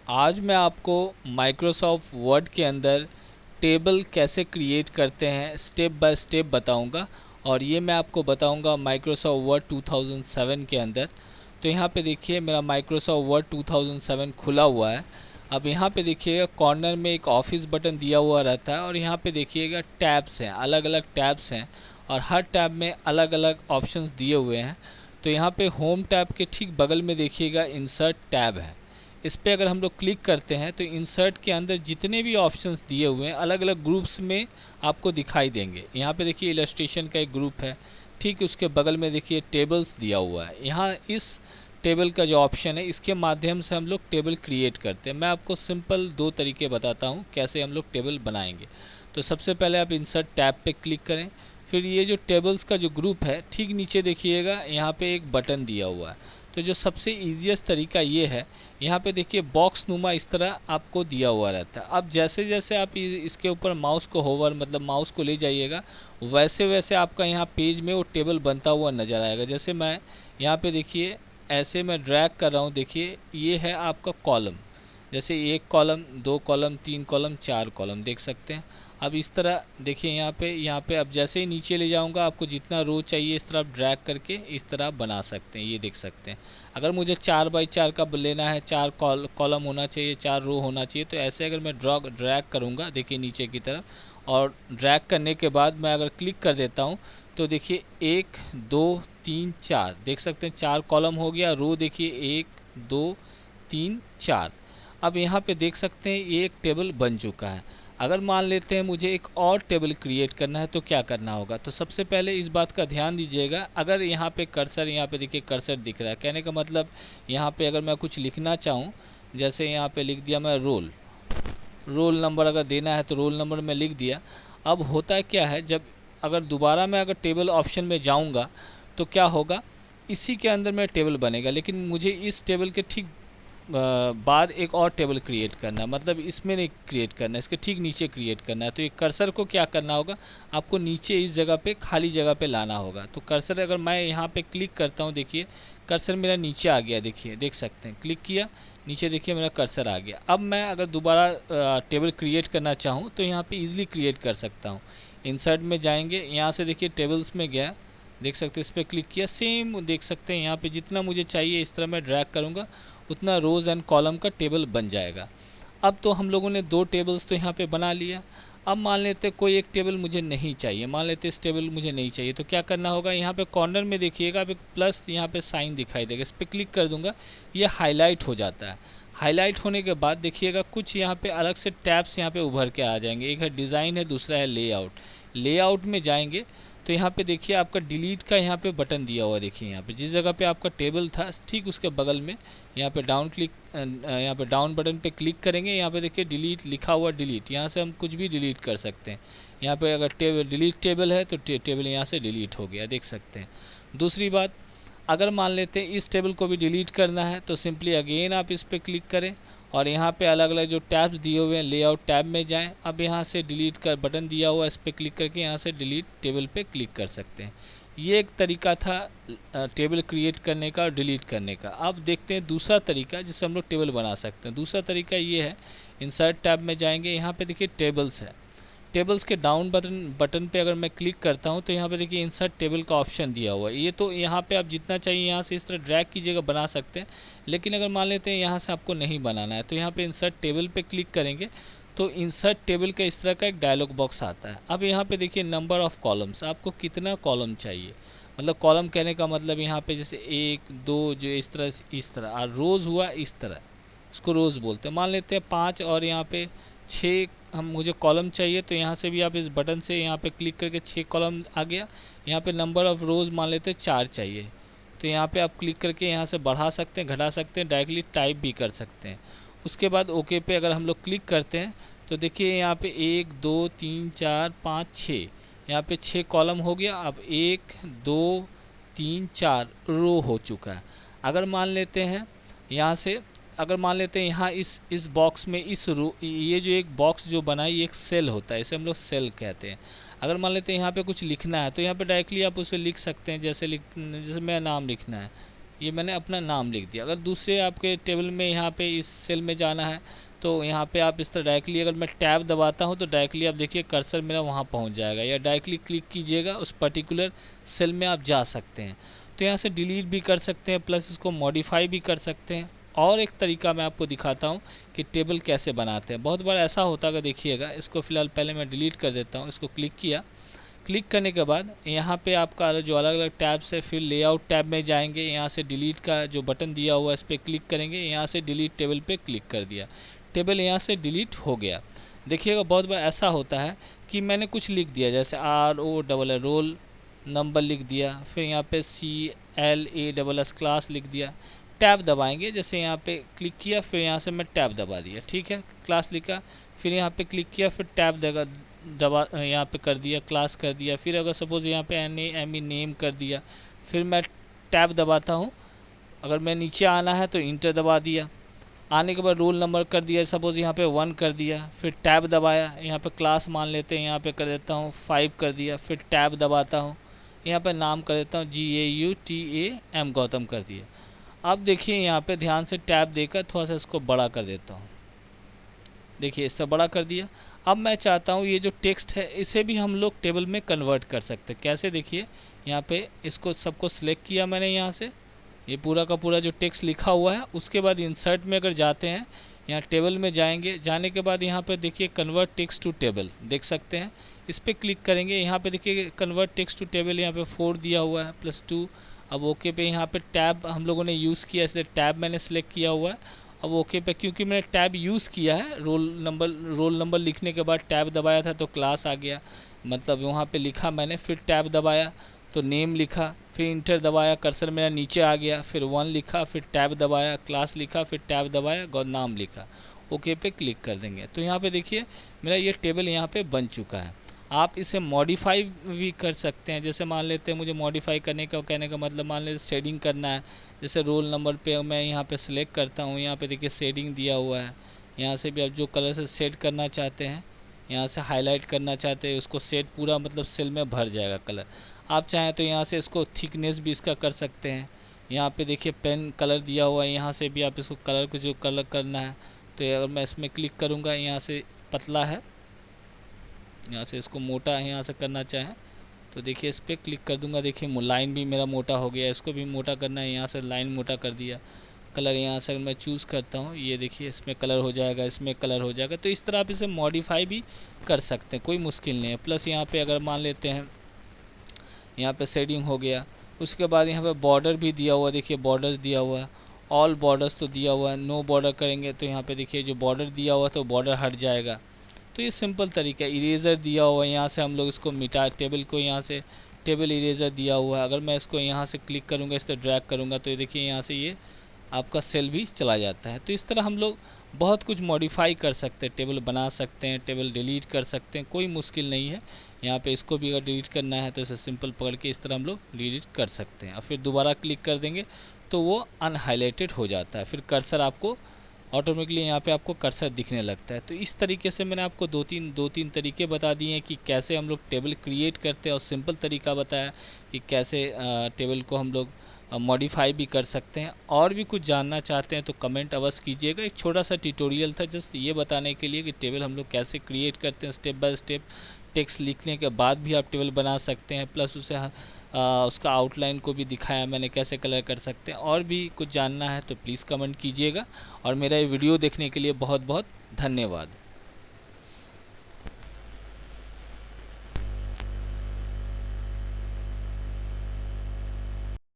आज मैं आपको माइक्रोसॉफ्ट वर्ड के अंदर टेबल कैसे क्रिएट करते हैं स्टेप बाय स्टेप बताऊंगा। और ये मैं आपको बताऊंगा माइक्रोसॉफ्ट वर्ड 2007 के अंदर। तो यहाँ पे देखिए मेरा माइक्रोसॉफ्ट वर्ड 2007 खुला हुआ है। अब यहाँ पे देखिएगा कॉर्नर में एक ऑफिस बटन दिया हुआ रहता है और यहाँ पे देखिएगा टैब्स हैं, अलग अलग टैब्स हैं और हर टैब में अलग अलग ऑप्शंस दिए हुए हैं। तो यहाँ पे होम टैब के ठीक बगल में देखिएगा इंसर्ट टैब है। इस पर अगर हम लोग क्लिक करते हैं तो इंसर्ट के अंदर जितने भी ऑप्शंस दिए हुए हैं अलग अलग ग्रुप्स में आपको दिखाई देंगे। यहाँ पे देखिए इलस्ट्रेशन का एक ग्रुप है, ठीक उसके बगल में देखिए टेबल्स दिया हुआ है। यहाँ इस टेबल का जो ऑप्शन है इसके माध्यम से हम लोग टेबल क्रिएट करते हैं। मैं आपको सिंपल दो तरीके बताता हूँ कैसे हम लोग टेबल बनाएंगे। तो सबसे पहले आप इंसर्ट टैब पे क्लिक करें, फिर ये जो टेबल्स का जो ग्रुप है ठीक नीचे देखिएगा यहाँ पे एक बटन दिया हुआ है। तो जो सबसे ईजीएस्ट तरीका ये है, यहाँ पे देखिए बॉक्स नुमा इस तरह आपको दिया हुआ रहता है। अब जैसे जैसे आप इसके ऊपर माउस को होवर मतलब माउस को ले जाइएगा वैसे वैसे आपका यहाँ पेज में वो टेबल बनता हुआ नज़र आएगा। जैसे मैं यहाँ पे देखिए ऐसे मैं ड्रैग कर रहा हूँ, देखिए ये है आपका कॉलम। जैसे एक कॉलम, दो कॉलम, तीन कॉलम, चार कॉलम देख सकते हैं। अब इस तरह देखिए यहाँ पे अब जैसे ही नीचे ले जाऊंगा आपको जितना रो चाहिए इस तरह ड्रैग करके इस तरह बना सकते हैं। ये देख सकते हैं। अगर मुझे 4x4 का लेना है, चार कॉलम होना चाहिए, चार रो होना चाहिए, तो ऐसे अगर मैं ड्रैग करूँगा देखिए नीचे की तरफ और ड्रैग करने के बाद मैं अगर क्लिक कर देता हूँ तो देखिए एक, दो, तीन, चार देख सकते हैं, चार कॉलम हो गया। रो देखिए एक, दो, तीन, चार। अब यहाँ पे देख सकते हैं ये एक टेबल बन चुका है। अगर मान लेते हैं मुझे एक और टेबल क्रिएट करना है तो क्या करना होगा। तो सबसे पहले इस बात का ध्यान दीजिएगा, अगर यहाँ पे कर्सर, यहाँ पे देखिए कर्सर दिख रहा है, कहने का मतलब यहाँ पे अगर मैं कुछ लिखना चाहूँ, जैसे यहाँ पे लिख दिया मैं रोल नंबर अगर देना है तो रोल नंबर में लिख दिया। अब होता है क्या है, जब अगर दोबारा मैं अगर टेबल ऑप्शन में जाऊँगा तो क्या होगा, इसी के अंदर मेरा टेबल बनेगा, लेकिन मुझे इस टेबल के ठीक बाद एक और टेबल क्रिएट करना है, मतलब इसमें नहीं क्रिएट करना है, इसके ठीक नीचे क्रिएट करना है। तो ये कर्सर को क्या करना होगा, आपको नीचे इस जगह पे खाली जगह पे लाना होगा। तो कर्सर अगर मैं यहाँ पे क्लिक करता हूँ, देखिए कर्सर मेरा नीचे आ गया, देखिए देख सकते हैं, क्लिक किया नीचे देखिए मेरा कर्सर आ गया। अब मैं अगर दोबारा टेबल क्रिएट करना चाहूँ तो यहाँ पे इजीली क्रिएट कर सकता हूँ। इंसर्ट में जाएंगे, यहाँ से देखिए टेबल्स में गया, देख सकते हैं इस पर क्लिक किया, सेम देख सकते हैं यहाँ पे जितना मुझे चाहिए इस तरह मैं ड्रैग करूँगा उतना रोज़ एंड कॉलम का टेबल बन जाएगा। अब तो हम लोगों ने दो टेबल्स तो यहाँ पे बना लिया। अब मान लेते कोई एक टेबल मुझे नहीं चाहिए, मान लेते इस टेबल मुझे नहीं चाहिए, तो क्या करना होगा, यहाँ पे कॉर्नर में देखिएगा अब एक प्लस यहाँ पे साइन दिखाई देगा, इस पर क्लिक कर दूंगा, ये हाईलाइट हो जाता है। हाईलाइट होने के बाद देखिएगा कुछ यहाँ पे अलग से टैब्स यहाँ पे उभर के आ जाएंगे। एक है डिज़ाइन है, दूसरा है लेआउट। लेआउट में जाएंगे तो यहाँ पे देखिए आपका डिलीट का यहाँ पे बटन दिया हुआ, देखिए यहाँ पे जिस जगह पे आपका टेबल था ठीक उसके बगल में यहाँ पे यहाँ पे डाउन बटन पे क्लिक करेंगे, यहाँ पे देखिए डिलीट लिखा हुआ, डिलीट, यहाँ से हम कुछ भी डिलीट कर सकते हैं। यहाँ पे अगर डिलीट टेबल है तो टेबल यहाँ से डिलीट हो गया, देख सकते हैं। दूसरी बात, अगर मान लेते हैं इस टेबल को भी डिलीट करना है तो सिंपली अगेन आप इस पर क्लिक करें और यहाँ पे अलग अलग जो टैब्स दिए हुए हैं लेआउट टैब में जाएं। अब यहाँ से डिलीट का बटन दिया हुआ है, इस पर क्लिक करके यहाँ से डिलीट टेबल पे क्लिक कर सकते हैं। ये एक तरीका था टेबल क्रिएट करने का और डिलीट करने का। अब देखते हैं दूसरा तरीका जिससे हम लोग टेबल बना सकते हैं। दूसरा तरीका ये है, इंसर्ट टैब में जाएंगे, यहाँ पे देखिए टेबल्स है, टेबल्स के डाउन बटन पे अगर मैं क्लिक करता हूँ तो यहाँ पे देखिए इंसर्ट टेबल का ऑप्शन दिया हुआ है। ये तो यहाँ पे आप जितना चाहिए यहाँ से इस तरह ड्रैग कीजिएगा बना सकते हैं, लेकिन अगर मान लेते हैं यहाँ से आपको नहीं बनाना है तो यहाँ पे इंसर्ट टेबल पे क्लिक करेंगे तो इंसर्ट टेबल का इस तरह का एक डायलॉग बॉक्स आता है। अब यहाँ पे देखिए नंबर ऑफ़ कॉलम्स, आपको कितना कॉलम चाहिए, मतलब कॉलम कहने का मतलब यहाँ पे जैसे एक, दो, जो इस तरह और रोज़ हुआ इस तरह, इसको रोज़ बोलते हैं। मान लेते हैं 5 और यहाँ पे 6 हम मुझे कॉलम चाहिए तो यहाँ से भी आप इस बटन से यहाँ पे क्लिक करके 6 कॉलम आ गया। यहाँ पे नंबर ऑफ़ रोज़ मान लेते हैं 4 चाहिए तो यहाँ पे आप क्लिक करके यहाँ से बढ़ा सकते हैं, घटा सकते हैं, डायरेक्टली टाइप भी कर सकते हैं। उसके बाद ओके पे अगर हम लोग क्लिक करते हैं तो देखिए यहाँ पे 1, 2, 3, 4, 5, 6, यहाँ पे 6 कॉलम हो गया। अब 1, 2, 3, 4 रो हो चुका है। अगर मान लेते हैं यहाँ से, अगर मान लेते हैं यहाँ इस बॉक्स में इस रो, ये जो एक बॉक्स जो बना है ये एक सेल होता है, इसे हम लोग सेल कहते हैं। अगर मान लेते हैं यहाँ पे कुछ लिखना है तो यहाँ पे डायरेक्टली आप उसे लिख सकते हैं, जैसे मेरा नाम लिखना है, ये मैंने अपना नाम लिख दिया। अगर दूसरे आपके टेबल में यहाँ पे इस सेल में जाना है तो यहाँ पे आप इस तरह डायरेक्टली अगर मैं टैब दबाता हूँ तो डायरेक्टली आप देखिए कर्सर मेरा वहाँ पहुँच जाएगा, या डायरेक्टली क्लिक कीजिएगा उस पर्टिकुलर सेल में आप जा सकते हैं। तो यहाँ से डिलीट भी कर सकते हैं, प्लस इसको मॉडिफाई भी कर सकते हैं। और एक तरीका मैं आपको दिखाता हूँ कि टेबल कैसे बनाते हैं। बहुत बार ऐसा होता है, देखिएगा, इसको फ़िलहाल पहले मैं डिलीट कर देता हूँ। इसको क्लिक किया, क्लिक करने के बाद यहाँ पे आपका जो अलग अलग टैब्स है, फिर लेआउट टैब में जाएंगे, यहाँ से डिलीट का जो बटन दिया हुआ है इस पर क्लिक करेंगे, यहाँ से डिलीट टेबल पे क्लिक कर दिया, टेबल यहाँ से डिलीट हो गया। देखिएगा बहुत बार ऐसा होता है कि मैंने कुछ लिख दिया, जैसे ROLL रोल नंबर लिख दिया, फिर यहाँ पे CLASS क्लास लिख दिया, टैब दबाएंगे, जैसे यहाँ पे क्लिक किया, फिर यहाँ से मैं टैब दबा दिया, ठीक है, क्लास लिखा, फिर यहाँ पे क्लिक किया, फिर टैब दबा यहाँ पे कर दिया, क्लास कर दिया, फिर अगर सपोज़ यहाँ पे NAME नेम कर दिया, फिर मैं टैब दबाता हूँ। अगर मैं नीचे आना है तो इंटर दबा दिया, आने के बाद रोल नंबर कर दिया, सपोज़ यहाँ पे 1 कर दिया, फिर टैब दबाया, यहाँ पे क्लास मान लेते हैं, यहाँ पे कर देता हूँ 5 कर दिया, फिर टैब दबाता हूँ, यहाँ पे नाम कर देता हूँ GAUTAM गौतम कर दिया। अब देखिए यहाँ पे ध्यान से टैब देकर थोड़ा सा इसको बड़ा कर देता हूँ, देखिए इस तरह बड़ा कर दिया। अब मैं चाहता हूँ ये जो टेक्स्ट है इसे भी हम लोग टेबल में कन्वर्ट कर सकते हैं। कैसे, देखिए यहाँ पे इसको सबको सिलेक्ट किया मैंने, यहाँ से ये पूरा का पूरा जो टेक्स्ट लिखा हुआ है, उसके बाद इंसर्ट में अगर जाते हैं, यहाँ टेबल में जाएंगे, जाने के बाद यहाँ पे देखिए कन्वर्ट टेक्स्ट टू टेबल देख सकते हैं, इस पर क्लिक करेंगे, यहाँ पे देखिए कन्वर्ट टेक्स्ट टू टेबल, यहाँ पे 4 दिया हुआ है +2। अब ओके पे यहाँ पे टैब हम लोगों ने यूज़ किया, इसलिए टैब मैंने सेलेक्ट किया हुआ है। अब ओके पे क्योंकि मैंने टैब यूज़ किया है, रोल नंबर लिखने के बाद टैब दबाया था तो क्लास आ गया, मतलब वहाँ पे लिखा मैंने, फिर टैब दबाया तो नेम लिखा, फिर इंटर दबाया, कर्सर मेरा नीचे आ गया, फिर 1 लिखा, फिर टैब दबाया, क्लास लिखा, फिर टैब दबाया, नाम लिखा, ओके पे क्लिक कर देंगे। तो यहाँ पे देखिए मेरा ये टेबल यहाँ पे बन चुका है। आप इसे मॉडिफाई भी कर सकते हैं, जैसे मान लेते हैं मुझे मॉडिफाई करने का कहने का मतलब, मान लेते शेडिंग करना है, जैसे रोल नंबर पे मैं यहाँ पे सिलेक्ट करता हूँ, यहाँ पे देखिए शेडिंग दिया हुआ है, यहाँ से भी आप जो कलर से शेड करना चाहते हैं, यहाँ से हाईलाइट करना चाहते हैं, उसको शेड पूरा मतलब सेल में भर जाएगा कलर। आप चाहें तो यहाँ से इसको थिकनेस भी इसका कर सकते हैं, यहाँ पे देखिए पेन कलर दिया हुआ है, यहाँ से भी आप इसको कलर को जो कलर करना है, तो अगर मैं इसमें क्लिक करूँगा, यहाँ से पतला है, यहाँ से इसको मोटा है, यहाँ से करना चाहें तो देखिए इस पर क्लिक कर दूंगा, देखिए लाइन भी मेरा मोटा हो गया, इसको भी मोटा करना है, यहाँ से लाइन मोटा कर दिया, कलर यहाँ से अगर मैं चूज़ करता हूँ, ये देखिए इसमें कलर हो जाएगा, इसमें कलर हो जाएगा। तो इस तरह आप इसे मॉडिफाई भी कर सकते हैं, कोई मुश्किल नहीं है। प्लस यहाँ पे अगर मान लेते हैं यहाँ पे शेडिंग हो गया, उसके बाद यहाँ पे बॉर्डर भी दिया हुआ, देखिए बॉर्डर्स दिया हुआ है, ऑल बॉर्डर्स तो दिया हुआ है, नो बॉर्डर करेंगे तो यहाँ पे देखिए जो बॉर्डर दिया हुआ तो बॉर्डर हट जाएगा। तो ये सिंपल तरीका है। इरेज़र दिया हुआ है, यहाँ से हम लोग इसको मिटा, टेबल को यहाँ से टेबल इरेज़र दिया हुआ है, अगर मैं इसको यहाँ से क्लिक करूँगा, इस तरह ड्रैग करूँगा तो ये देखिए यहाँ से ये आपका सेल भी चला जाता है। तो इस तरह हम लोग बहुत कुछ मॉडिफाई कर सकते हैं, टेबल बना सकते हैं, टेबल डिलीट कर सकते हैं, कोई मुश्किल नहीं है। यहाँ पे इसको भी अगर डिलीट करना है तो इसे सिंपल पकड़ के इस तरह हम लोग डिलीट कर सकते हैं, और फिर दोबारा क्लिक कर देंगे तो वो अनहाइलाइटेड हो जाता है, फिर कर्सर आपको ऑटोमेटिकली यहाँ पे आपको कर्सर दिखने लगता है। तो इस तरीके से मैंने आपको दो तीन तरीके बता दिए हैं कि कैसे हम लोग टेबल क्रिएट करते हैं, और सिंपल तरीका बताया कि कैसे टेबल को हम लोग मॉडिफाई भी कर सकते हैं। और भी कुछ जानना चाहते हैं तो कमेंट अवश्य कीजिएगा। एक छोटा सा ट्यूटोरियल था जस्ट ये बताने के लिए कि टेबल हम लोग कैसे क्रिएट करते हैं, स्टेप बाय स्टेप टेक्स्ट लिखने के बाद भी आप टेबल बना सकते हैं, प्लस उसे उसका आउटलाइन को भी दिखाया मैंने कैसे कलर कर सकते हैं। और भी कुछ जानना है तो प्लीज़ कमेंट कीजिएगा, और मेरा ये वीडियो देखने के लिए बहुत बहुत धन्यवाद।